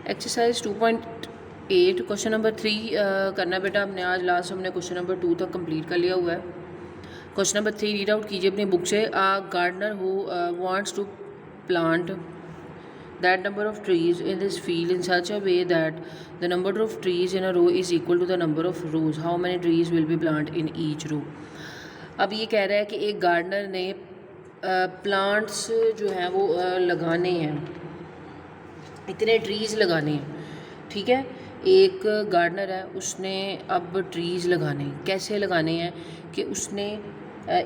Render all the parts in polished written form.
Exercise 2.8 question number 3 करना बेटा। हमने आज लास्ट हमने क्वेश्चन नंबर 2 तक कंप्लीट कर लिया हुआ है। क्वेश्चन नंबर 3 रीड आउट कीजिए अपनी बुक से। Gardener who wants to plant that number of trees in this field in such a way that the number of trees in a row is equal to the number of rows, how many trees will be plant in each row. अब ये कह रहा है कि एक gardener ने plants जो हैं वो लगाने हैं, इतने ट्रीज़ लगाने हैं। ठीक है, एक गार्डनर है, उसने अब ट्रीज़ लगाने, कैसे लगाने हैं कि उसने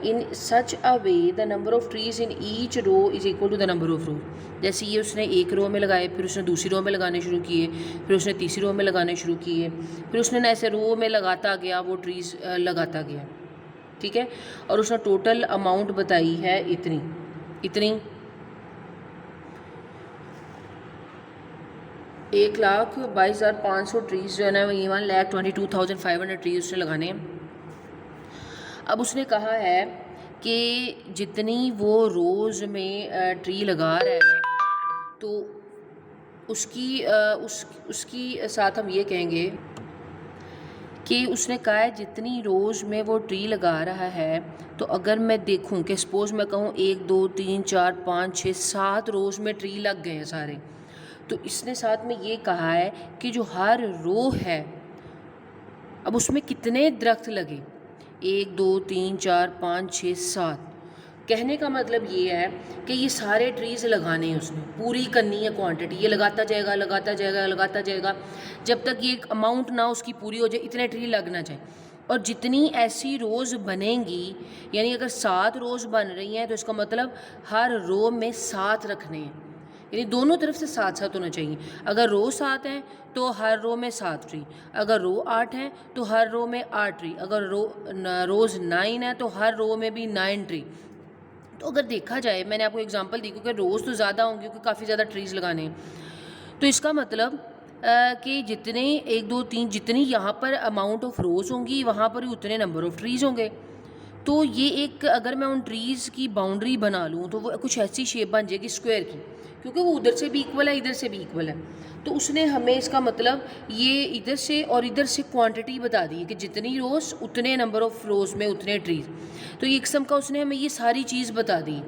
in such a way the number of trees in each row is equal to the number of row. जैसे ये उसने एक रो में लगाए, फिर उसने दूसरी रो में लगाने शुरू किए, फिर उसने तीसरी रो में लगाने शुरू किए, फिर उसने ना ऐसे रो में लगाता गया, वो ट्रीज़ लगाता गया। ठीक है, और उसने टोटल अमाउंट बताई है इतनी 1,22,500 ट्रीज़ जो है ना, 1,22,500 ट्रीज उसने लगाने हैं। अब उसने कहा है कि जितनी वो रोज़ में ट्री लगा रहा है ना, तो उसकी साथ हम ये कहेंगे कि उसने कहा है जितनी रोज़ में वो ट्री लगा रहा है, तो अगर मैं देखूं कि सपोज़ मैं कहूँ 1 2 3 4 5 6 7 रोज़ में ट्री लग गए हैं सारे, तो इसने साथ में ये कहा है कि जो हर रो है अब उसमें कितने दरख्त लगे, 1 2 3 4 5 6 7। कहने का मतलब ये है कि ये सारे ट्रीज़ लगाने हैं, उसने पूरी करनी है क्वांटिटी, ये लगाता जाएगा लगाता जाएगा लगाता जाएगा जब तक ये अमाउंट ना उसकी पूरी हो जाए, इतने ट्री लगना चाहिए। और जितनी ऐसी रोज़ बनेंगी, यानी अगर 7 रोज़ बन रही हैं तो इसका मतलब हर रो में 7 रखने हैं, यानी दोनों तरफ से 7-7 होना चाहिए। अगर रो 7 हैं तो हर रो में 7 ट्री, अगर रो 8 हैं तो हर रो में 8 ट्री, अगर रोज़ 9 है तो हर रो में भी 9 ट्री। तो अगर देखा जाए, मैंने आपको एग्जांपल दी क्योंकि रोज़ तो ज़्यादा होंगे क्योंकि काफ़ी ज़्यादा ट्रीज़ लगाने हैं, तो इसका मतलब कि जितने 1 2 3 जितनी यहाँ पर अमाउंट ऑफ रोज़ होंगी, वहाँ पर ही उतने नंबर ऑफ़ ट्रीज़ होंगे। तो ये एक, अगर मैं उन ट्रीज़ की बाउंड्री बना लूँ तो वो कुछ ऐसी शेप बन जाएगी स्क्वायर की, क्योंकि वो उधर से भी इक्वल है इधर से भी इक्वल है। तो उसने हमें इसका मतलब ये इधर से और इधर से क्वांटिटी बता दी कि जितनी रोज़ उतने नंबर ऑफ़ रोज़ में उतने ट्रीज़। तो ये किस्म का उसने हमें ये सारी चीज़ बता दी।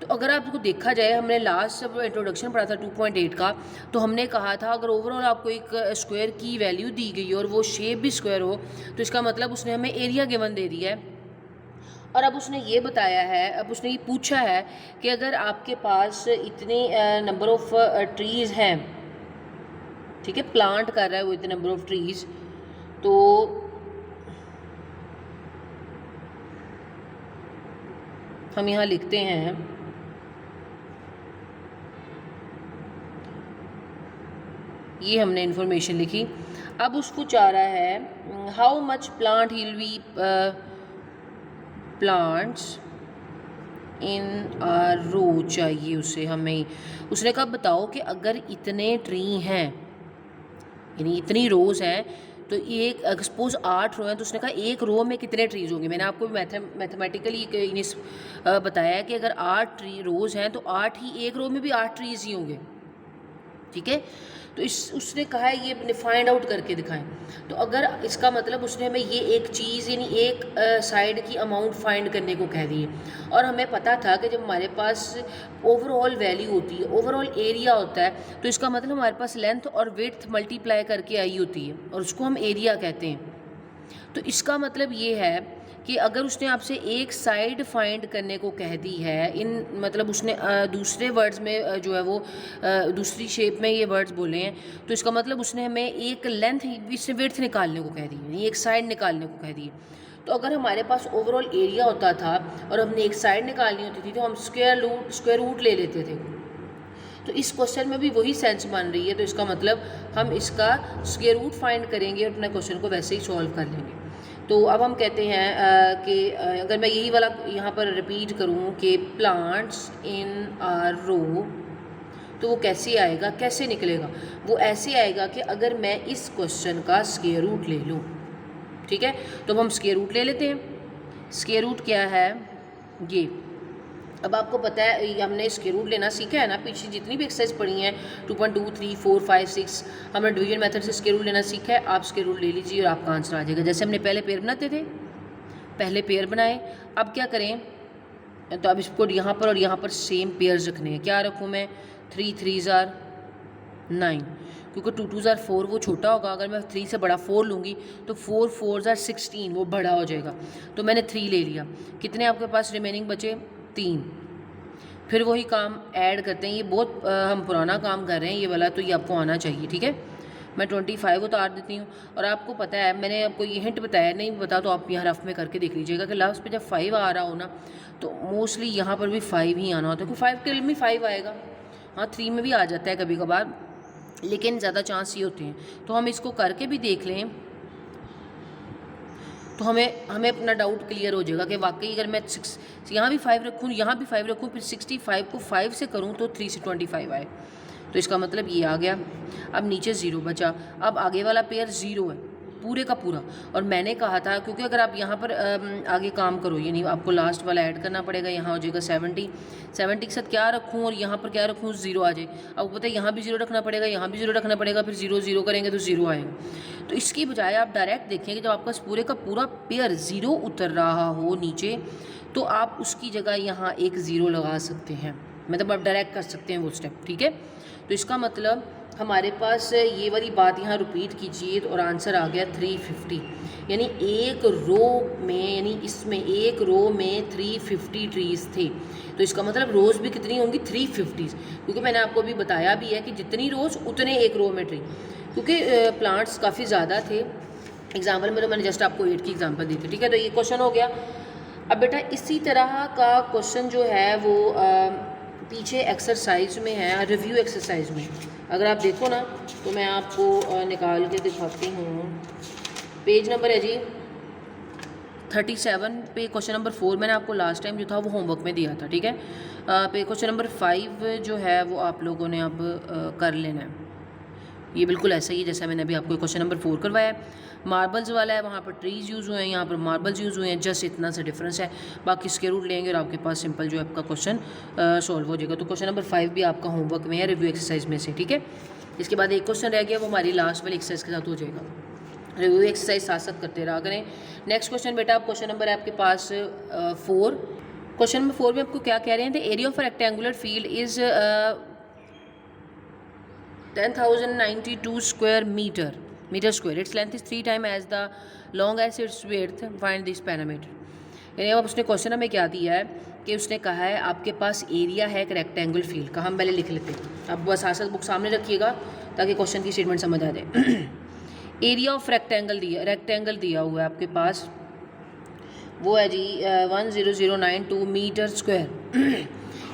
तो अगर आपको देखा जाए, हमने लास्ट जब इंट्रोडक्शन पढ़ा था 2.8 का, तो हमने कहा था अगर ओवरऑल आपको एक स्क्वायर की वैल्यू दी गई और वो शेप भी स्क्वायर हो, तो इसका मतलब उसने हमें एरिया गिवन दे दिया है। और अब उसने ये बताया है, अब उसने ये पूछा है कि अगर आपके पास इतने नंबर ऑफ़ ट्रीज़ हैं, ठीक है, प्लांट कर रहा है वो इतने नंबर ऑफ़ ट्रीज़, तो हम यहाँ लिखते हैं ये हमने इन्फॉर्मेशन लिखी। अब उसको चाह रहा है how much plant he will be plants in a row चाहिए उसे हमें। उसने कहा बताओ कि अगर इतने ट्री हैं, यानी इतनी रोज़ हैं, तो एक सपोज 8 रो हैं, तो उसने कहा एक रो में कितने ट्रीज़ होंगे। मैंने आपको मैथमेटिकली बताया है कि अगर 8 ट्री रोज़ हैं तो 8 ही, एक रो में भी 8 ट्रीज़ ही होंगे। ठीक है, तो उसने कहा है ये फाइंड आउट करके दिखाएं। तो अगर इसका मतलब उसने हमें ये एक चीज़ यानी एक साइड की अमाउंट फाइंड करने को कह दी है, और हमें पता था कि जब हमारे पास ओवरऑल वैल्यू होती है, ओवरऑल एरिया होता है, तो इसका मतलब हमारे पास लेंथ और विड्थ मल्टीप्लाई करके आई होती है और उसको हम एरिया कहते हैं। तो इसका मतलब ये है कि अगर उसने आपसे एक साइड फाइंड करने को कह दी है, इन मतलब उसने दूसरे वर्ड्स में जो है वो दूसरी शेप में ये वर्ड्स बोले हैं, तो इसका मतलब उसने हमें एक लेंथ, इससे विड्थ निकालने को कह दी है, एक साइड निकालने को कह दी है। तो अगर हमारे पास ओवरऑल एरिया होता था और हमने एक साइड निकालनी होती थी तो हम स्क्वायर रूट ले लेते थे। तो इस क्वेश्चन में भी वही सेंस बन रही है, तो इसका मतलब हम इसका स्क्वायर रूट फाइंड करेंगे और अपने क्वेश्चन को वैसे ही सॉल्व कर लेंगे। तो अब हम कहते हैं कि अगर मैं यही वाला यहाँ पर रिपीट करूँ कि प्लांट्स इन आ रो, तो वो कैसे आएगा, कैसे निकलेगा? वो ऐसे आएगा कि अगर मैं इस क्वेश्चन का स्क्वायर रूट ले लूँ। ठीक है, तो अब हम स्क्वायर रूट ले लेते हैं। स्क्वायर रूट क्या है? ये अब आपको पता है हमने स्क्वायर रूट लेना सीखा है ना, पीछे जितनी भी एक्सरसाइज पढ़ी हैं 2.2, 3, 4, 5, 6 हमने डिवीजन मेथड से स्क्वायर रूट लेना सीखा है। आप स्क्वायर रूट ले लीजिए और आपका आंसर आ जाएगा। जैसे हमने पहले पेयर बनाते थे, पहले पेयर बनाए, अब क्या करें, तो अब इसको यहाँ पर और यहाँ पर सेम पेयर्स रखने हैं। क्या रखूँ मैं, 3 3s are 9, क्योंकि 2 2s are 4 वो छोटा होगा। अगर मैं 3 से बड़ा 4 लूँगी तो 4 4s are 16 वो बड़ा हो जाएगा। तो मैंने 3 ले लिया। कितने आपके पास रिमेनिंग बचे, 3। फिर वही काम ऐड करते हैं। ये बहुत हम पुराना काम कर रहे हैं ये वाला, तो ये आपको आना चाहिए, ठीक है। मैं 25 उतार देती हूँ। और आपको पता है मैंने आपको ये हिंट बताया, नहीं बता तो आप यहाँ रफ में करके देख लीजिएगा कि लास्ट पे जब 5 आ रहा हो ना, तो मोस्टली यहाँ पर भी 5 ही आना होता है, क्योंकि 5 के में 5 आएगा। हाँ 3 में भी आ जाता है कभी कभार, लेकिन ज़्यादा चांस ये होते हैं। तो हम इसको करके भी देख लें तो हमें अपना डाउट क्लियर हो जाएगा कि वाकई अगर मैं यहाँ भी 5 रखूँ, यहाँ भी 5 रखूँ, फिर 65 को 5 से करूँ तो 3 से 25 आए, तो इसका मतलब ये आ गया। अब नीचे 0 बचा। अब आगे वाला पेयर 0 है पूरे का पूरा। और मैंने कहा था क्योंकि अगर आप यहाँ पर आगे काम करो, यानी आपको लास्ट वाला ऐड करना पड़ेगा। यहाँ हो जाएगा 70 के साथ क्या रखूँ और यहाँ पर क्या रखूँ, 0 आ जाए। अब पता है यहाँ भी 0 रखना पड़ेगा, यहाँ भी 0 रखना पड़ेगा, फिर 0 0 करेंगे तो 0 आएगा। तो इसकी बजाय आप डायरेक्ट देखें कि जब आपका पूरे का पूरा पेयर 0 उतर रहा हो नीचे, तो आप उसकी जगह यहाँ एक 0 लगा सकते हैं। मतलब आप डायरेक्ट कर सकते हैं वो स्टेप, ठीक है। तो इसका मतलब हमारे पास ये वाली बात यहाँ रिपीट कीजिए और आंसर आ गया 350। यानी एक रो में, यानी इसमें एक रो में 350 ट्रीज़ थे। तो इसका मतलब रोज़ भी कितनी होंगी, 350, क्योंकि मैंने आपको अभी बताया भी है कि जितनी रोज़ उतने एक रो में ट्री, क्योंकि प्लांट्स काफ़ी ज़्यादा थे। एग्जाम्पल में तो मैंने जस्ट आपको 8 की एग्जाम्पल दी थी, ठीक है। तो ये क्वेश्चन हो गया। अब बेटा इसी तरह का क्वेश्चन जो है वो पीछे एक्सरसाइज में है, रिव्यू एक्सरसाइज में। अगर आप देखो ना तो मैं आपको निकाल के दिखाती हूँ। पेज नंबर है जी 37 पे क्वेश्चन नंबर 4 मैंने आपको लास्ट टाइम जो था वो होमवर्क में दिया था, ठीक है। पे क्वेश्चन नंबर 5 जो है वो आप लोगों ने अब कर लेना है। ये बिल्कुल ऐसा ही है जैसा मैंने अभी आपको क्वेश्चन नंबर 4 करवाया है। मार्बल्स वाला है, वहाँ पर ट्रीज़ यूज़ हुए हैं, यहाँ पर मार्बल्स यूज़ हुए हैं, जस्ट इतना सा डिफरेंस है। बाकी स्क्वायर रूट लेंगे और आपके पास सिंपल जो है आपका क्वेश्चन सॉल्व हो जाएगा। तो क्वेश्चन नंबर 5 भी आपका होमवर्क में है, रिव्यू एक्सरसाइज में से, ठीक है। इसके बाद एक क्वेश्चन रह गया, वो हमारी लास्ट वाली एक्सरसाइज के साथ हो जाएगा। रिव्यू एक्सरसाइज साथ साथ करते रहा करें। नेक्स्ट क्वेश्चन बेटा, क्वेश्चन नंबर है आपके पास 4। क्वेश्चन नंबर 4 में आपको क्या कह रहे हैं, the area of rectangular field is 10,092 square meter square. Its length is 3 times as the long as its width. Find this parameter. यानी अब उसने क्वेश्चन हमें क्या दिया है कि उसने कहा है आपके पास एरिया है एक रेक्टेंगल फील्ड का। हम पहले लिख लेते हैं, अब बस साथ साथ बुक सामने रखिएगा ताकि क्वेश्चन की स्टेटमेंट समझ आ जाए। एरिया ऑफ रेक्टेंगल दिया हुआ है आपके पास, वो है जी 10092 मीटर स्क्वायर।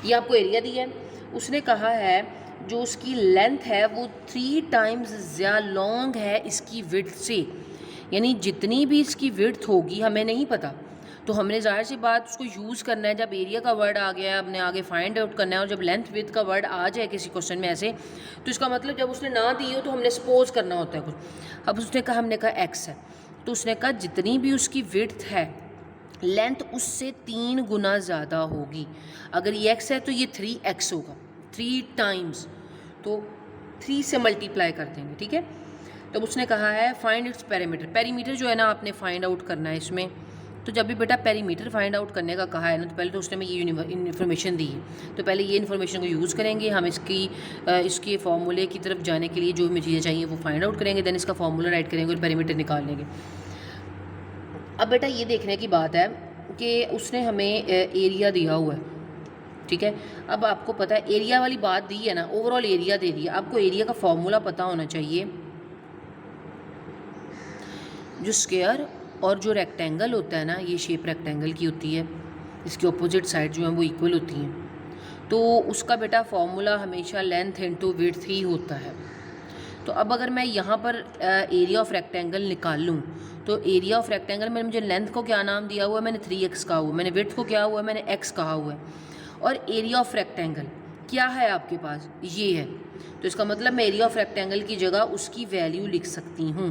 ये आपको एरिया दिया है। उसने कहा है जो उसकी लेंथ है वो 3 टाइम्स ज़्यादा लॉन्ग है इसकी विड्थ से। यानी जितनी भी इसकी विड्थ होगी हमें नहीं पता, तो हमने ज़ाहिर सी बात उसको यूज़ करना है। जब एरिया का वर्ड आ गया हमने आगे फाइंड आउट करना है, और जब लेंथ विड्थ का वर्ड आ जाए किसी क्वेश्चन में ऐसे, तो इसका मतलब जब उसने ना दी हो तो हमने सपोज करना होता है कुछ। अब उसने कहा, हमने कहा एक्स है, तो उसने कहा जितनी भी उसकी विड्थ है लेंथ उससे 3 गुना ज़्यादा होगी। अगर ये एक्स है तो ये 3x होगा, 3 टाइम्स, तो 3 से मल्टीप्लाई कर देंगे, ठीक है। तो उसने कहा है फाइंड इट्स पेरीमीटर। पेरीमीटर जो है ना आपने फाइंड आउट करना है इसमें। तो जब भी बेटा पेरीमीटर फाइंड आउट करने का कहा है ना, तो पहले तो उसने हमें ये इन्फॉर्मेशन दी है, तो पहले ये इन्फॉर्मेशन को यूज़ करेंगे हम। इसके फार्मूले की तरफ जाने के लिए जो हमें चीज़ें चाहिए वो फाइंड आउट करेंगे, देन इसका फार्मूला राइट करेंगे और पेरीमीटर निकाल लेंगे। अब बेटा ये देखने की बात है कि उसने हमें एरिया दिया हुआ है, ठीक है। अब आपको पता है एरिया वाली बात दी है ना, ओवरऑल एरिया दे दी है, आपको एरिया का फॉर्मूला पता होना चाहिए। जो स्क्वायर और जो रेक्टेंगल होता है ना, ये शेप रेक्टेंगल की होती है, इसकी ऑपोजिट साइड जो है वो इक्वल होती हैं, तो उसका बेटा फॉर्मूला हमेशा लेंथ इनटू विड्थ ही होता है। तो अब अगर मैं यहाँ पर एरिया ऑफ रेक्टेंगल निकाल लूँ, तो एरिया ऑफ रेक्टेंगल में मुझे लेंथ को क्या नाम दिया हुआ है, मैंने 3x कहा हुआ है, मैंने विड्थ को क्या हुआ है, मैंने x कहा हुआ है, और एरिया ऑफ रेक्टेंगल क्या है आपके पास, ये है। तो इसका मतलब मैं एरिया ऑफ रेक्टेंगल की जगह उसकी वैल्यू लिख सकती हूँ,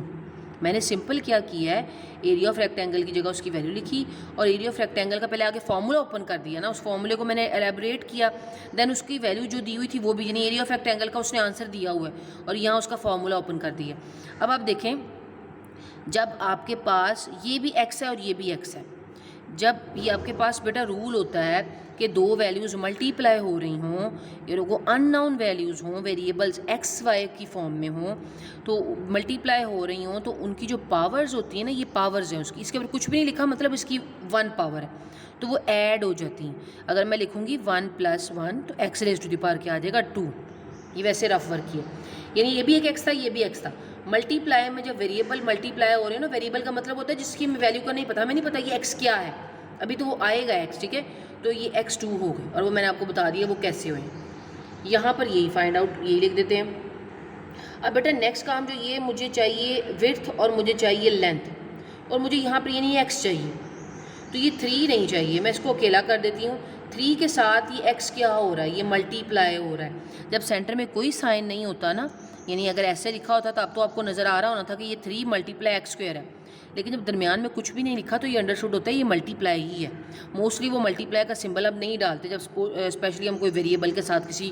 मैंने सिंपल क्या किया है, एरिया ऑफ रेक्टेंगल की जगह उसकी वैल्यू लिखी और एरिया ऑफ रेक्टेंगल का पहले आगे फॉर्मूला ओपन कर दिया ना, उस फॉर्मूले को मैंने एलेबरेट किया, देन उसकी वैल्यू जो दी हुई थी वो भी, यानी एरिया ऑफ रेक्टेंगल का उसने आंसर दिया हुआ है और यहाँ उसका फॉर्मूला ओपन कर दिया। अब आप देखें, जब आपके पास ये भी x है और ये भी x है, जब ये आपके पास बेटा रूल होता है कि दो वैल्यूज़ मल्टीप्लाई हो रही हों, ये लोगों अननोन वैल्यूज़ हों, वेरिएबल्स एक्स वाई की फॉर्म में हों, तो मल्टीप्लाई हो रही हों, तो उनकी जो पावर्स होती हैं ना, ये पावर्स हैं उसकी, इसके ऊपर कुछ भी नहीं लिखा, मतलब इसकी 1 पावर है, तो वो ऐड हो जाती हैं। अगर मैं लिखूँगी 1 + 1 तो x raise to the power क्या आ जाएगा 2। ये वैसे रफ वर्क किया, यानी ये भी एक x था, ये भी x था। मल्टीप्लाई में जब वेरिएबल मल्टीप्लाई हो रहे हैं ना, वेरिएबल का मतलब होता है जिसकी वैल्यू का नहीं पता, हमें नहीं पता ये x क्या है, अभी तो वो आएगा x, ठीक है, तो ये x2 हो गए और वो मैंने आपको बता दिया वो कैसे हुए। यहाँ पर यही फाइंड आउट, यही लिख देते हैं। अब बेटा नेक्स्ट काम जो ये मुझे चाहिए विड्थ और मुझे चाहिए लेंथ, और मुझे यहाँ पर ये नहीं x चाहिए, तो ये 3 नहीं चाहिए, मैं इसको अकेला कर देती हूँ। 3 के साथ ये x क्या हो रहा है, ये मल्टीप्लाई हो रहा है। जब सेंटर में कोई साइन नहीं होता ना, यानी अगर ऐसे लिखा होता तो अब तो आपको नज़र आ रहा होना था कि ये 3 × x² है, लेकिन जब दरमियान में कुछ भी नहीं लिखा तो ये अंडरस्टूड होता है ये मल्टीप्लाई ही है। मोस्टली वो मल्टीप्लाई का सिंबल अब नहीं डालते जब स्पेशली हम कोई वेरिएबल के साथ किसी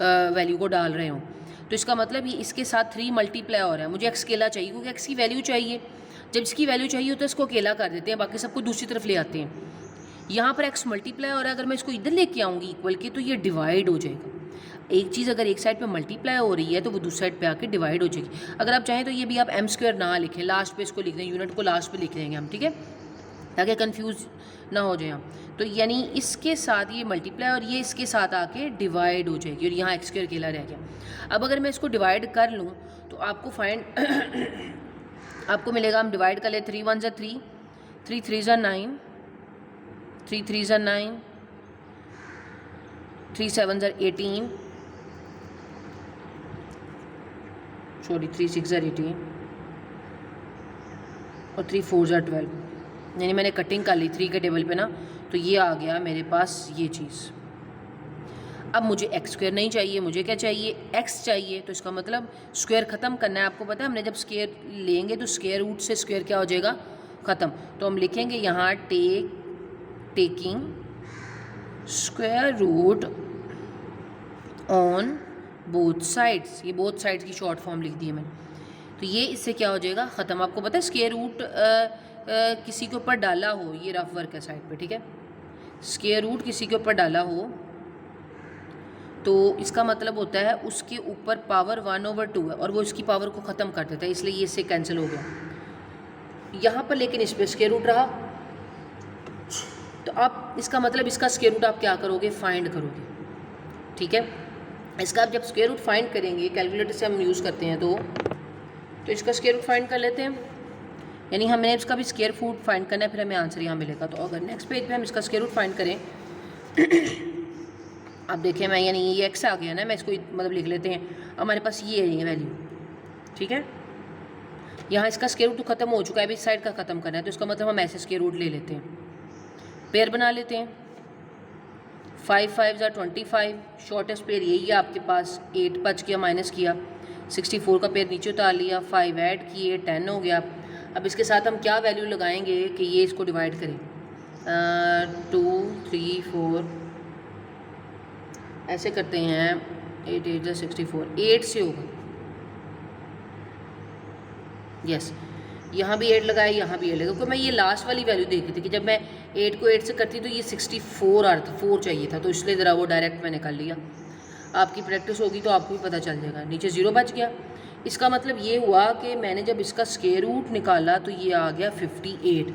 वैल्यू को डाल रहे हों, तो इसका मतलब ये इसके साथ 3 मल्टीप्लाई हो रहा है। मुझे x अकेला चाहिए क्योंकि x की वैल्यू चाहिए, जब इसकी वैल्यू चाहिए तो इसको अकेला कर देते हैं, बाकी सबको दूसरी तरफ ले आते हैं। यहाँ पर x मल्टीप्लाई हो रहा है, अगर मैं इसको इधर लेके आऊँगी इक्वल के, तो ये डिवाइड हो जाएगा। एक चीज़ अगर एक साइड पे मल्टीप्लाई हो रही है तो वो दूसरी साइड पे आके डिवाइड हो जाएगी। अगर आप चाहें तो ये भी आप m² ना लिखें, लास्ट पे इसको लिख दें, यूनिट को लास्ट पे लिख देंगे हम, ठीक है, ताकि कंफ्यूज ना हो जाए हम। तो यानी इसके साथ ये मल्टीप्लाई और ये इसके साथ आके डिवाइड हो जाएगी और यहाँ x² अकेला रह गया। अब अगर मैं इसको डिवाइड कर लूँ तो आपको आपको मिलेगा, हम डिवाइड कर ले, 3 × 1 = 3, 3 × 3 = 9, 3 × 3 = 9, 3 × 7 = 18, सॉरी 3 × 6 = 18 और 3 × 4 = 12। यानी मैंने कटिंग कर ली 3 के टेबल पे ना, तो ये आ गया मेरे पास ये चीज़। अब मुझे x² नहीं चाहिए, मुझे क्या चाहिए, x चाहिए, तो इसका मतलब स्क्वायर ख़त्म करना है। आपको पता है हमने जब स्क्वायर लेंगे तो स्क्वायर रूट से स्क्वायर क्या हो जाएगा, ख़त्म। तो हम लिखेंगे यहाँ taking square root on both sides, ये बोथ साइड्स की शॉर्ट फॉर्म लिख दी है मैंने, तो ये इससे क्या हो जाएगा, ख़त्म। आपको पता है स्क्वायर रूट किसी के ऊपर डाला हो, ये रफ वर्क है साइड पे, ठीक है, स्क्वायर रूट किसी के ऊपर डाला हो तो इसका मतलब होता है उसके ऊपर पावर 1/2 है और वो इसकी पावर को ख़त्म कर देता है, इसलिए ये इससे कैंसिल हो गया यहाँ पर। लेकिन इस पर स्क्वायर रूट रहा, तो आप इसका मतलब इसका स्क्वायर रूट आप क्या करोगे, फाइंड करोगे, ठीक है। इसका आप जब स्क्वायर रूट फाइंड करेंगे, कैलकुलेटर से हम यूज़ करते हैं, तो इसका स्क्वायर रूट फाइंड कर लेते हैं, यानी हमें इसका भी स्क्वायर रूट फाइंड करना है, फिर हमें आंसर यहाँ मिलेगा। तो अगर नेक्स्ट पेज पे हम इसका स्क्वायर रूट फाइंड करें अब देखें मैं, यानी ये x आ गया ना, मैं इसको मतलब लिख लेते हैं, हमारे पास ये है ये वैल्यू, ठीक है। यहाँ इसका स्क्वायर रूट तो ख़त्म हो चुका है, अभी इस साइड का ख़त्म करना है, तो इसका मतलब हम ऐसे स्क्वायर रूट ले लेते हैं, पेयर बना लेते हैं। 5 × 5 = 25, शॉर्टेस्ट पेयर यही है आपके पास। 8 बच गया, माइनस किया, 64 का पेयर नीचे उतार लिया, 5 ऐड किए, 10 हो गया। अब इसके साथ हम क्या वैल्यू लगाएंगे कि ये इसको डिवाइड करें, 2 3 4 ऐसे करते हैं, 8 × 8 = 64, 8 से होगा, यस, यहाँ भी 8 लगाया, यहाँ भी 8 लगा, क्योंकि मैं ये लास्ट वाली वैल्यू देख रही थी कि जब मैं 8 को 8 से करती तो ये 64 आ रहा था, 4 चाहिए था, तो इसलिए ज़रा वो डायरेक्ट मैंने कर लिया। आपकी प्रैक्टिस होगी तो आपको भी पता चल जाएगा। नीचे 0 बच गया, इसका मतलब ये हुआ कि मैंने जब इसका स्क्वायर रूट निकाला तो ये आ गया 58।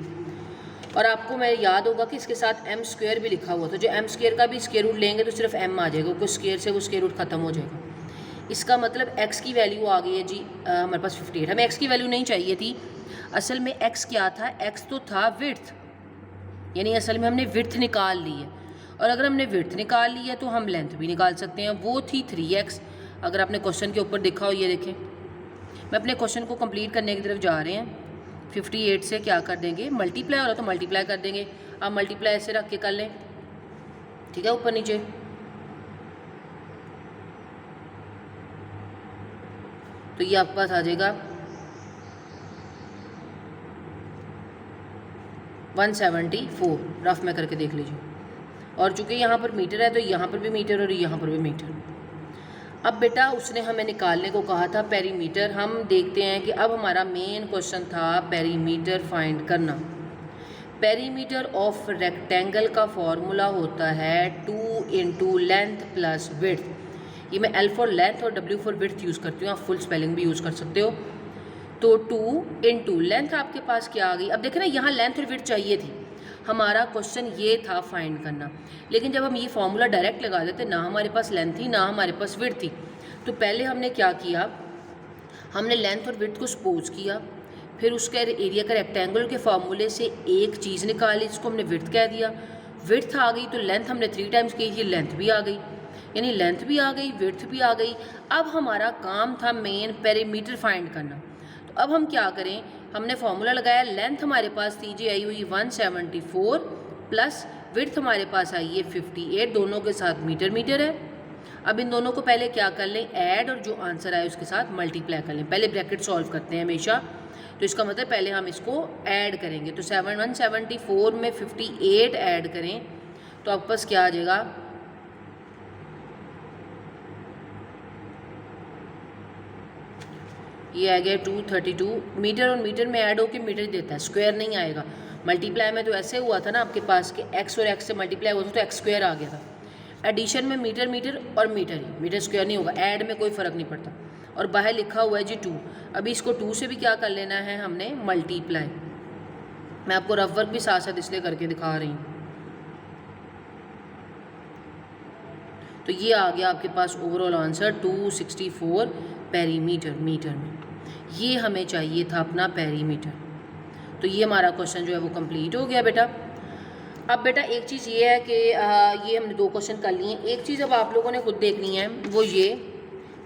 और आपको मैं याद होगा कि इसके साथ m² भी लिखा हुआ था, जो m² का भी स्क्वायर रूट लेंगे तो सिर्फ m आ जाएगा, क्योंकि स्क्वायर से वो स्क्वायर रूट ख़त्म हो जाएगा। इसका मतलब x की वैल्यू आ गई है जी हमारे पास 58। हमें x की वैल्यू नहीं चाहिए थी, असल में x क्या था, x तो था विड्थ, यानी असल में हमने विड्थ निकाल ली है, और अगर हमने विड्थ निकाल ली है तो हम लेंथ भी निकाल सकते हैं, वो थी 3x। अगर आपने क्वेश्चन के ऊपर देखा हो, ये देखें, मैं अपने क्वेश्चन को कंप्लीट करने की तरफ जा रहे हैं। 58 से क्या कर देंगे, मल्टीप्लाई हो रहा तो मल्टीप्लाई कर देंगे, आप मल्टीप्लाई ऐसे रख के कर लें, ठीक है, ऊपर नीचे। तो ये आपके पास आ जाएगा 174 रफ में करके देख लीजिए। और चूँकि यहाँ पर मीटर है तो यहाँ पर भी मीटर और यहाँ पर भी मीटर। अब बेटा उसने हमें निकालने को कहा था पेरीमीटर। हम देखते हैं कि अब हमारा मेन क्वेश्चन था पेरीमीटर फाइंड करना। पेरीमीटर ऑफ रेक्टेंगल का फॉर्मूला होता है 2 इंटू लेंथ प्लस विड्थ। ये मैं एल फॉर लेंथ और डब्ल्यू फॉर विड्थ यूज़ करती हूँ, आप फुल स्पेलिंग भी यूज़ कर सकते हो। तो 2 इंटू लेंथ आपके पास क्या आ गई। अब देखें ना, यहाँ लेंथ और विड्थ चाहिए थी, हमारा क्वेश्चन ये था फाइंड करना। लेकिन जब हम ये फॉर्मूला डायरेक्ट लगा देते, ना हमारे पास लेंथ थी ना हमारे पास विड्थ थी। तो पहले हमने क्या किया, हमने लेंथ और विड्थ को सपोज किया, फिर उसके एरिया का रेक्टेंगल के फार्मूले से एक चीज़ निकाली, इसको हमने विड्थ कह दिया। विड्थ आ गई तो लेंथ हमने 3 टाइम्स की थी, लेंथ भी आ गई, यानी लेंथ भी आ गई विड्थ भी आ गई। अब हमारा काम था मेन पेरीमीटर फाइंड करना। तो अब हम क्या करें, हमने फार्मूला लगाया, लेंथ हमारे पास थी जी आई हुई 174 प्लस विड्थ हमारे पास आई है 58, दोनों के साथ मीटर मीटर है। अब इन दोनों को पहले क्या कर लें, ऐड, और जो आंसर आए उसके साथ मल्टीप्लाई कर लें। पहले ब्रैकेट सॉल्व करते हैं हमेशा, तो इसका मतलब पहले हम इसको ऐड करेंगे। तो 174 में 58 ऐड करें तो आपके पास क्या आ जाएगा, ये आ गया 232। मीटर और मीटर में ऐड होकर मीटर देता है, स्क्वायर नहीं आएगा। मल्टीप्लाई में तो ऐसे हुआ था ना आपके पास कि एक्स और एक्स से मल्टीप्लाई होता तो एक्स स्क्वायर आ गया था। एडिशन में मीटर मीटर और मीटर ही, मीटर स्क्वायर नहीं होगा। ऐड में कोई फ़र्क नहीं पड़ता। और बाहर लिखा हुआ है जी 2। अभी इसको 2 से भी क्या कर लेना है हमने, मल्टीप्लाई। मैं आपको रफ वर्क भी साथ साथ इसलिए करके दिखा रही हूँ। तो ये आ गया आपके पास ओवरऑल आंसर 264 पेरीमीटर, मीटर में। ये हमें चाहिए था अपना पेरीमीटर। तो ये हमारा क्वेश्चन जो है वो कंप्लीट हो गया बेटा। अब बेटा एक चीज़ ये है कि ये हमने 2 क्वेश्चन कर लिए। एक चीज़ अब आप लोगों ने खुद देखनी है, वो ये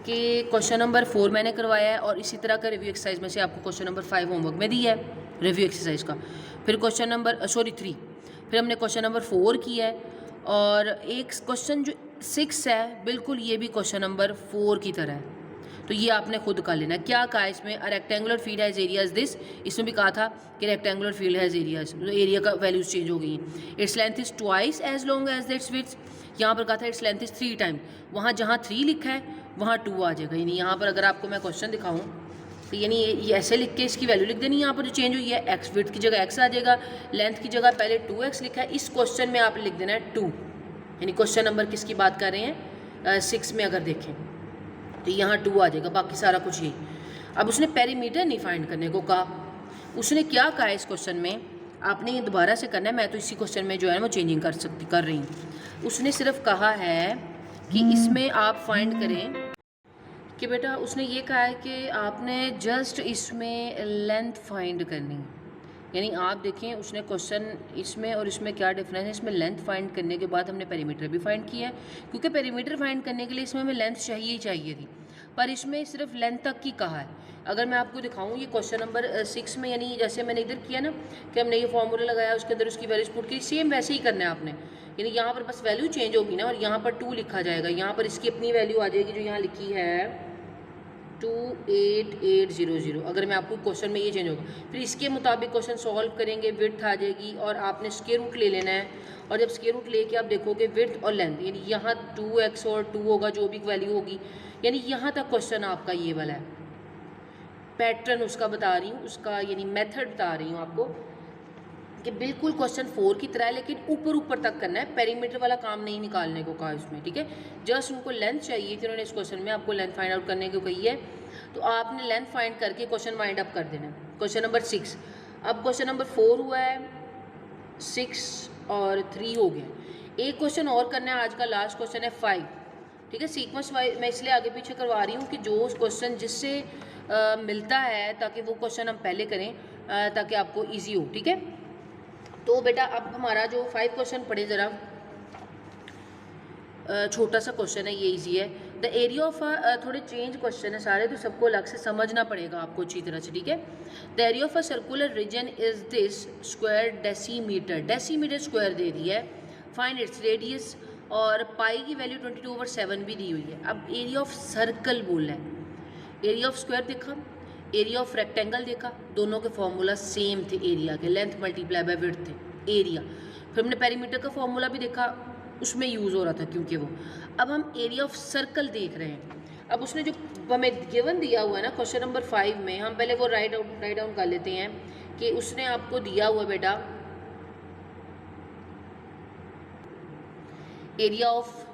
कि क्वेश्चन नंबर 4 मैंने करवाया है और इसी तरह का रिव्यू एक्सरसाइज में से आपको क्वेश्चन नंबर 5 होमवर्क में दिया है रिव्यू एक्सरसाइज का। फिर क्वेश्चन नंबर 3, फिर हमने क्वेश्चन नंबर 4 किया है, और एक क्वेश्चन जो 6 है बिल्कुल ये भी क्वेश्चन नंबर 4 की तरह है। तो ये आपने खुद कर लेना। क्या कहा इसमें, a rectangular field has areas this. इसमें भी कहा था कि रेक्टेंगुलर फील्ड हैज़ एरियाज, तो एरिया का वैल्यूज चेंज हो गई हैं। Its length is twice as long as its width. यहाँ पर कहा था इट्स लेंथ इज 3 टाइम, वहाँ जहाँ 3 लिखा है वहाँ 2 आ जाएगा। यानी यहाँ पर अगर आपको मैं क्वेश्चन दिखाऊँ तो यानी ये ऐसे लिख के इसकी वैल्यू लिख देनी। यहाँ पर जो चेंज हुई है, एक्स विड्थ की जगह एक्स आ जाएगा, लेंथ की जगह पहले 2x लिखा है, इस क्वेश्चन में आप लिख देना है 2। यानी क्वेश्चन नंबर किसकी बात कर रहे हैं, 6 में अगर देखें तो यहाँ 2 आ जाएगा, बाकी सारा कुछ यही। अब उसने पेरीमीटर नहीं फाइंड करने को कहा। उसने क्या कहा इस क्वेश्चन में, आपने ये दोबारा से करना है, मैं तो इसी क्वेश्चन में जो है वो चेंजिंग कर रही हूँ। उसने सिर्फ कहा है कि इसमें आप फाइंड करें कि बेटा, उसने ये कहा है कि आपने जस्ट इसमें लेंथ फाइंड करनी। यानी आप देखें उसने क्वेश्चन इसमें और इसमें क्या डिफरेंस है। इसमें लेंथ फाइंड करने के बाद हमने पेरीमीटर भी फाइंड किया है, क्योंकि पेरीमीटर फाइंड करने के लिए इसमें हमें लेंथ चाहिए ही चाहिए थी, पर इसमें सिर्फ लेंथ तक की कहा है। अगर मैं आपको दिखाऊं ये क्वेश्चन नंबर 6 में, यानी जैसे मैंने इधर किया ना कि हमने ये फॉर्मूला लगाया, उसके अंदर उसकी वैल्यूज पुट की, सेम वैसे ही करना है आपने। यानी यहाँ पर बस वैल्यू चेंज होगी ना, और यहाँ पर 2 लिखा जाएगा, यहाँ पर इसकी अपनी वैल्यू आ जाएगी जो यहाँ लिखी है 28800। अगर मैं आपको क्वेश्चन में ये चेंज होगा, फिर इसके मुताबिक क्वेश्चन सॉल्व करेंगे, विड्थ आ जाएगी और आपने स्क्वायर रूट ले लेना है। और जब स्क्वायर रूट लेके आप देखोगे विड्थ और लेंथ, यानी यहाँ 2x और 2 होगा, जो भी वैल्यू होगी, यानी यहाँ तक क्वेश्चन आपका ये वाला है। पैटर्न उसका बता रही हूँ, उसका यानी मेथड बता रही हूँ आपको कि बिल्कुल क्वेश्चन 4 की तरह है, लेकिन ऊपर ऊपर तक करना है, पेरीमीटर वाला काम नहीं निकालने को कहा इसमें, ठीक है। जस्ट उनको लेंथ चाहिए थी, उन्होंने इस क्वेश्चन में आपको लेंथ फाइंड आउट करने को कही है, तो आपने लेंथ फाइंड करके क्वेश्चन वाइंड अप कर देना है। क्वेश्चन नंबर 6, अब क्वेश्चन नंबर 4 हुआ है, 6 और 3 हो गया। एक क्वेश्चन और करना है, आज का लास्ट क्वेश्चन है 5, ठीक है। सीक्वेंस वाइज मैं इसलिए आगे पीछे करवा रही हूँ कि जो क्वेश्चन जिससे मिलता है, ताकि वो क्वेश्चन हम पहले करें, ताकि आपको ईजी हो, ठीक है। तो बेटा अब हमारा जो 5 क्वेश्चन पढ़े ज़रा, छोटा सा क्वेश्चन है, ये इजी है। द एरिया ऑफ थोड़े चेंज क्वेश्चन है सारे, तो सबको अलग से समझना पड़ेगा आपको अच्छी तरह से, ठीक है। The area of a circular region is this square decimeter, decimeter square दे दिया है। फाइंड इट्स रेडियस, और पाई की वैल्यू 22/7 भी दी हुई है। अब एरिया ऑफ सर्कल बोल रहा है, एरिया ऑफ स्क्वायर देखा, एरिया ऑफ रेक्टेंगल देखा, दोनों के फॉर्मूला सेम थे एरिया के, लेंथ मल्टीप्लाई बाय विड्थ थे एरिया। फिर हमने पेरीमीटर का फॉर्मूला भी देखा, उसमें यूज़ हो रहा था क्योंकि वो। अब हम एरिया ऑफ सर्कल देख रहे हैं। अब उसने जो हमें गिवन दिया हुआ है ना क्वेश्चन नंबर 5 में, हम पहले वो राइट डाउन कर लेते हैं कि उसने आपको दिया हुआ बेटा एरिया ऑफ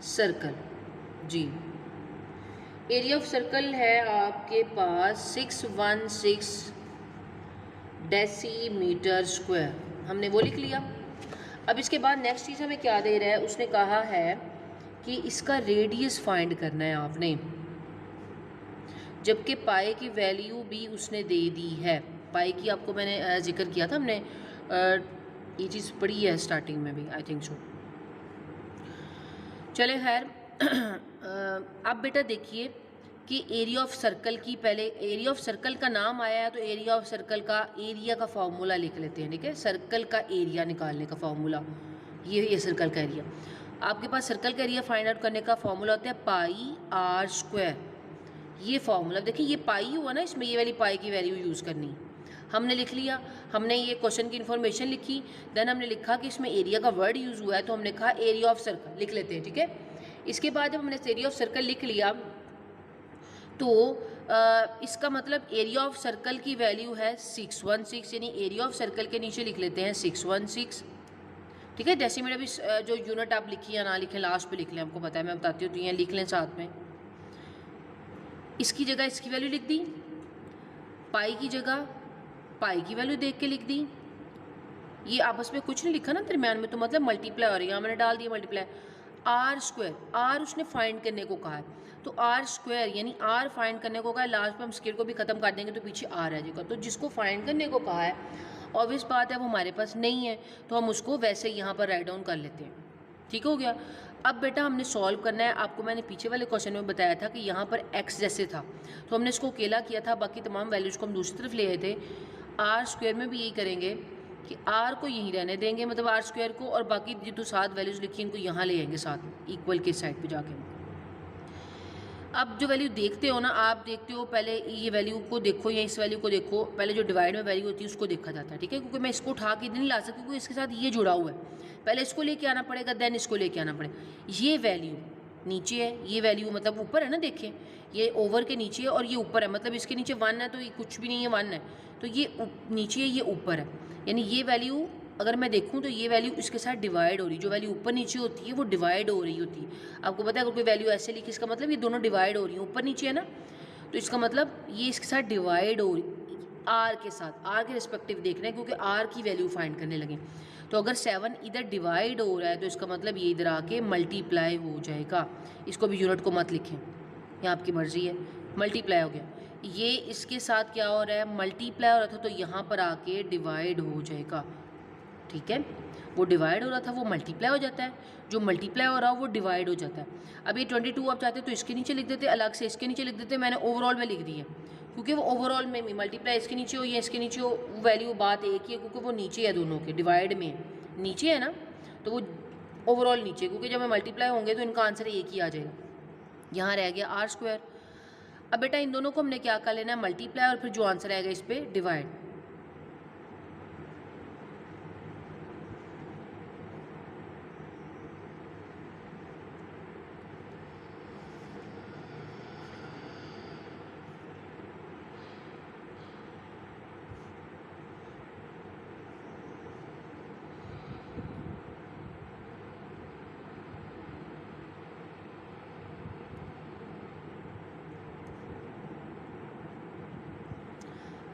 सर्कल जी। एरिया ऑफ सर्कल है आपके पास 616 डेसीमीटर स्क्वायर, हमने वो लिख लिया। अब इसके बाद नेक्स्ट चीज़ हमें क्या दे रहा है, उसने कहा है कि इसका रेडियस फाइंड करना है आपने, जबकि पाई की वैल्यू भी उसने दे दी है। पाई की आपको मैंने जिक्र किया था, हमने ये चीज़ पढ़ी है स्टार्टिंग में भी, आई थिंक सो। चले खैर अब बेटा देखिए कि एरिया ऑफ सर्कल की, पहले एरिया ऑफ सर्कल का नाम आया है तो एरिया ऑफ सर्कल का एरिया का फॉर्मूला लिख लेते हैं, ठीक है। सर्कल का एरिया निकालने का फॉर्मूला, ये सर्कल का एरिया। आपके पास सर्कल का एरिया फाइंड आउट करने का फॉर्मूला होता है पाई आर स्क्वायर। ये फॉर्मूला देखिए, ये पाई हुआ ना, इसमें ये वाली पाई की वैल्यू यूज़ करनी, हमने लिख लिया। हमने ये क्वेश्चन की इन्फॉर्मेशन लिखी, देन हमने लिखा कि इसमें एरिया का वर्ड यूज़ हुआ है तो हमने कहा एरिया ऑफ सर्कल लिख लेते हैं, ठीक है। इसके बाद जब हमने एरिया ऑफ सर्कल लिख लिया तो इसका मतलब एरिया ऑफ सर्कल की वैल्यू है 616, यानी एरिया ऑफ सर्कल के नीचे लिख लेते हैं 616, ठीक है। डेसीमीटर भी जो यूनिट आप लिखिए या ना लिखें लास्ट पे लिख लें, आपको पता है मैं बताती हूँ, तो यहाँ लिख लें साथ में। इसकी जगह इसकी वैल्यू लिख दी, पाई की जगह पाई की वैल्यू देख के लिख दी। ये आपस में कुछ नहीं लिखा ना दरम्यान में, तो मतलब मल्टीप्लाई हो रही है, यहाँ मैंने डाल दिया मल्टीप्लाई। आर स्क्वायर, आर उसने फाइंड करने को कहा है, तो आर स्क्वायर यानी आर फाइंड करने को कहा है। लास्ट में हम स्क्वायर को भी खत्म कर देंगे तो पीछे आर रह जाएगा। तो जिसको फाइंड करने को कहा है, ऑब्वियस बात है वो हमारे पास नहीं है, तो हम उसको वैसे यहाँ पर राइट डाउन कर लेते हैं, ठीक हो गया। अब बेटा हमने सॉल्व करना है। आपको मैंने पीछे वाले क्वेश्चन में बताया था कि यहाँ पर x जैसे था तो हमने इसको अकेला किया था, बाकी तमाम वैल्यूज़ को हम दूसरी तरफ ले आए थे। आर स्क्वायर में भी यही करेंगे कि आर को यहीं रहने देंगे, मतलब आर स्क्वायर को, और बाकी जो 7 वैल्यूज़ लिखी इनको यहाँ ले आएंगे साथ इक्वल के साइड पे जाके। अब जो वैल्यू देखते हो ना, आप देखते हो पहले ये वैल्यू को देखो या इस वैल्यू को देखो, पहले जो डिवाइड में वैल्यू होती है उसको देखा जाता है, ठीक है। क्योंकि मैं इसको उठा के नहीं ला सकती क्योंकि इसके साथ ये जुड़ा हुआ है, पहले इसको लेके आना पड़ेगा, देन इसको लेके आना पड़ेगा। ये वैल्यू नीचे है, ये वैल्यू मतलब ऊपर है ना, देखें ये ओवर के नीचे है और ये ऊपर है, मतलब इसके नीचे 1 है तो ये कुछ भी नहीं है, 1 है तो ये नीचे है, ये ऊपर है, यानी ये वैल्यू अगर मैं देखूं तो ये वैल्यू इसके साथ डिवाइड हो रही, जो वैल्यू ऊपर नीचे होती है वो डिवाइड हो रही होती है। आपको पता है अगर कोई वैल्यू ऐसे लिखी इसका मतलब ये दोनों डिवाइड हो रही है, ऊपर नीचे है ना, तो इसका मतलब ये इसके साथ डिवाइड हो रही, आर के साथ, आर के रिस्पेक्टिव देख रहे हैं क्योंकि आर की वैल्यू फाइंड करने लगे। तो अगर 7 इधर डिवाइड हो रहा है तो इसका मतलब ये इधर आके मल्टीप्लाई हो जाएगा। इसको भी यूनिट को मत लिखें, ये आपकी मर्जी है, मल्टीप्लाई हो गया। ये इसके साथ क्या हो रहा है, मल्टीप्लाई हो रहा था तो यहाँ पर आके डिवाइड हो जाएगा, ठीक है। वो डिवाइड हो रहा था वो मल्टीप्लाई हो जाता है, जो मल्टीप्लाई हो रहा है वो डिवाइड हो जाता है। अब ये 22 आप चाहते तो इसके नीचे लिख देते, अलग से इसके नीचे लिख देते, मैंने ओवरऑल में लिख दी है क्योंकि वो ओवरऑल में मल्टीप्लाई इसके नीचे हो या इसके नीचे हो, वैल्यू बात एक ही है क्योंकि वो नीचे है, दोनों के डिवाइड में नीचे है ना, तो वो ओवरऑल नीचे, क्योंकि जब मैं मल्टीप्लाई होंगे तो इनका आंसर एक ही आ जाएगा। यहाँ रह गया आर स्क्वायर। अब बेटा इन दोनों को हमने क्या कर लेना है, मल्टीप्लाई, और फिर जो आंसर आएगा इस पर डिवाइड।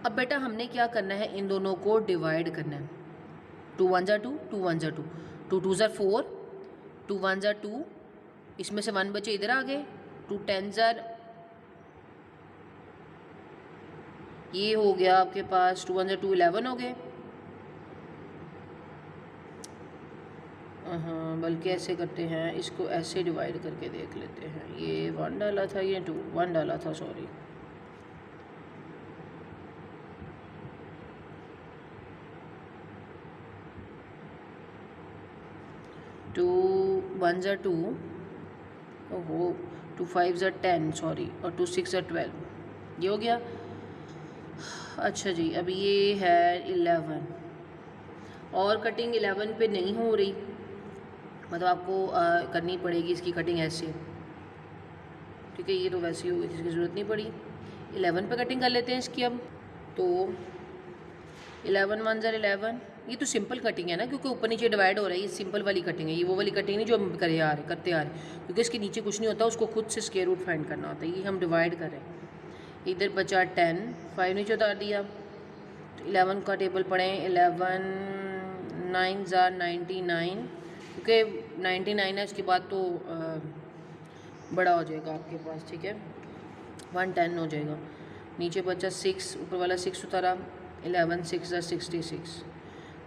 अब बेटा हमने क्या करना है, इन दोनों को डिवाइड करना है। 2 1 जा 2, 2 1 जा 2, 2 2 जा 4, 2 1 जा 2, इसमें से 1 बचे इधर आ गए, 2 10 जा, ये हो गया आपके पास 2 1 जा 2 11 हो गए। हाँ बल्कि ऐसे करते हैं, इसको ऐसे डिवाइड करके देख लेते हैं। ये 1 डाला था, ये 2 1 डाला था, सॉरी। 2 1 जा 2, ओहो 2 5 जा 10, सॉरी, और 2 6 जा 12। ये हो गया। अच्छा जी, अब ये है 11 और कटिंग 11 पे नहीं हो रही, मतलब आपको करनी पड़ेगी इसकी कटिंग ऐसे, ठीक है। ये तो वैसे ही होगी, जिसकी ज़रूरत नहीं पड़ी। 11 पे कटिंग कर लेते हैं इसकी अब। तो 11 1 ज़र 11, ये तो सिंपल कटिंग है ना, क्योंकि ऊपर नीचे डिवाइड हो रहा है, ये सिंपल वाली कटिंग है। ये वो वाली कटिंग नहीं जो हम करते आ रहे, क्योंकि इसके नीचे कुछ नहीं होता, उसको खुद से स्क्वायर रूट फाइंड करना होता है। ये हम डिवाइड कर रहे हैं। इधर बचा 10, 5 नीचे उतार दिया। तो 11 का टेबल पढ़ें। 11 9 ज़ार 99, क्योंकि 99 है, उसके बाद तो बड़ा हो जाएगा आपके पास, ठीक है। 110 हो जाएगा। नीचे बचा 6, ऊपर वाला 6 उतारा। 11 6 ज़ार 66,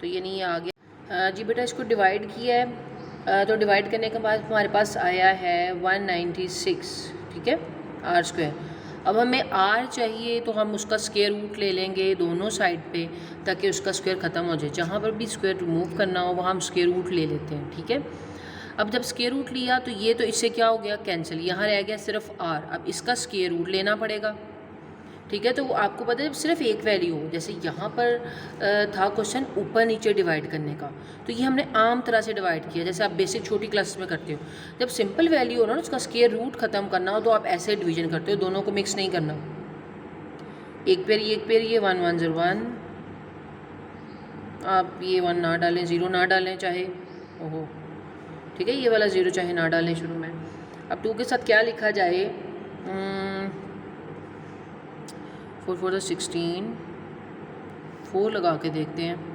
तो ये नहीं आ गया। जी बेटा, इसको डिवाइड किया है, तो डिवाइड करने के बाद हमारे पास आया है 196, ठीक है, आर स्क्वायर। अब हमें आर चाहिए, तो हम उसका स्क्वायर रूट ले लेंगे दोनों साइड पे, ताकि उसका स्क्वायर ख़त्म हो जाए। जहाँ पर भी स्क्वायर रिमूव करना हो वहाँ हम स्क्वायर रूट ले लेते हैं, ठीक है। अब जब स्क्वायर रूट लिया तो ये तो इससे क्या हो गया, कैंसिल। यहाँ रह गया सिर्फ आर। अब इसका स्क्वायर रूट लेना पड़ेगा, ठीक है। तो आपको पता है, जब सिर्फ एक वैल्यू हो, जैसे यहाँ पर था क्वेश्चन ऊपर नीचे डिवाइड करने का, तो ये हमने आम तरह से डिवाइड किया, जैसे आप बेसिक छोटी क्लास में करते हो। जब सिंपल वैल्यू हो ना, उसका स्क्वायर रूट ख़त्म करना हो, तो आप ऐसे डिवीजन करते हो, दोनों को मिक्स नहीं करना। एक पेर ये 1 1 0 1, आप ये 1 ना डालें, 0 ना डालें चाहे, ओहो, ठीक है। ये वाला 0 चाहे ना डालें शुरू में। अब 2 के साथ क्या लिखा जाए, 4 4 16, 4 लगा के देखते हैं।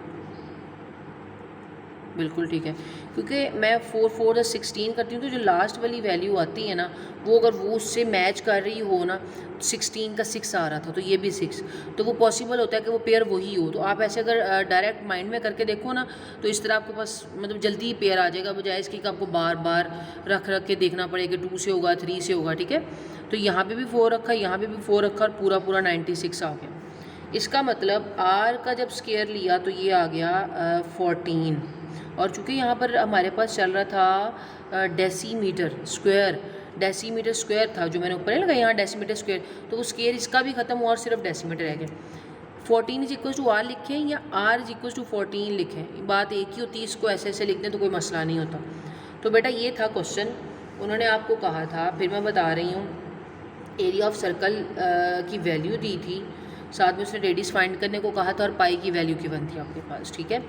बिल्कुल ठीक है, क्योंकि मैं 4 4 16 करती हूँ, तो जो लास्ट वाली वैल्यू आती है ना, वो अगर वो उससे मैच कर रही हो ना, 16 का 6 आ रहा था, तो ये भी 6, तो वो पॉसिबल होता है कि वो पेयर वही हो। तो आप ऐसे अगर डायरेक्ट माइंड में करके देखो ना, तो इस तरह आपके पास मतलब जल्दी ही पेयर आ जाएगा, बजाय इसकी कि आपको बार बार रख के देखना पड़ेगा, 2 से होगा, 3 से होगा, ठीक है। तो यहाँ पे भी 4 रखा, यहाँ पे भी 4 रखा, और पूरा पूरा 96 आ गया। इसका मतलब आर का जब स्क्वायर लिया तो ये आ गया 14, और चूँकि यहाँ पर हमारे पास चल रहा था डेसीमीटर स्क्वायर था, जो मैंने ऊपर नहीं लगाया यहाँ डेसीमीटर स्क्वायर, तो वो स्क्वायर इसका भी ख़त्म हुआ और सिर्फ डेसीमीटर रह गया। 14 इज इक्वल टू आर लिखें या आर इज इक्वल टू 14 लिखें, बात एक ही होती है। इसको ऐसे ऐसे लिख दें तो कोई मसला नहीं होता। तो बेटा ये था क्वेश्चन, उन्होंने आपको कहा था, फिर मैं बता रही हूँ, एरिया ऑफ सर्कल की वैल्यू दी थी, साथ में उसने रेडियस फाइंड करने को कहा था, और पाई की वैल्यू गिवन थी आपके पास, ठीक है।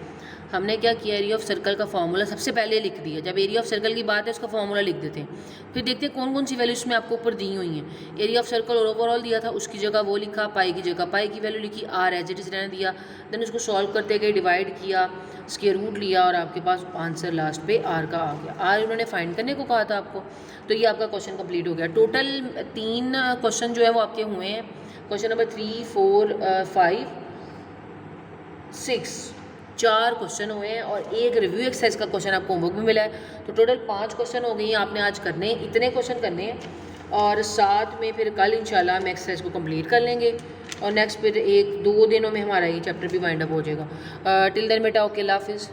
हमने क्या किया, एरिया ऑफ सर्कल का फार्मूला सबसे पहले लिख दिया। जब एरिया ऑफ सर्कल की बात है, उसका फार्मूला लिख देते हैं, फिर देखते हैं कौन कौन सी वैल्यूज में आपको ऊपर दी हुई हैं। एरिया ऑफ सर्कल और ओवरऑल दिया था, उसकी जगह वो लिखा, पाई की जगह पाई की वैल्यू लिखी, आर एज इट इज रहने दिया। देन उसको सॉल्व करते गए, डिवाइड किया, स्क्वायर रूट लिया, और आपके पास आंसर लास्ट पे आर का आ गया। आर उन्होंने फाइंड करने को कहा था आपको, तो ये आपका क्वेश्चन कंप्लीट हो गया। टोटल 3 क्वेश्चन जो है वो आपके हुए हैं। क्वेश्चन नंबर 3 4 5 6, 4 क्वेश्चन हुए हैं, और एक रिव्यू एक्सरसाइज का क्वेश्चन आपको होमवर्क में मिला है। तो टोटल 5 क्वेश्चन हो गए हैं, आपने आज करने इतने क्वेश्चन करने हैं, और साथ में फिर कल इंशाल्लाह हम एक्सरसाइज को कंप्लीट कर लेंगे, और नेक्स्ट फिर 1-2 दिनों में हमारा ये चैप्टर भी वाइंड अप हो जाएगा। टिल देन बेटा, ओके, अल्लाह हाफिज़।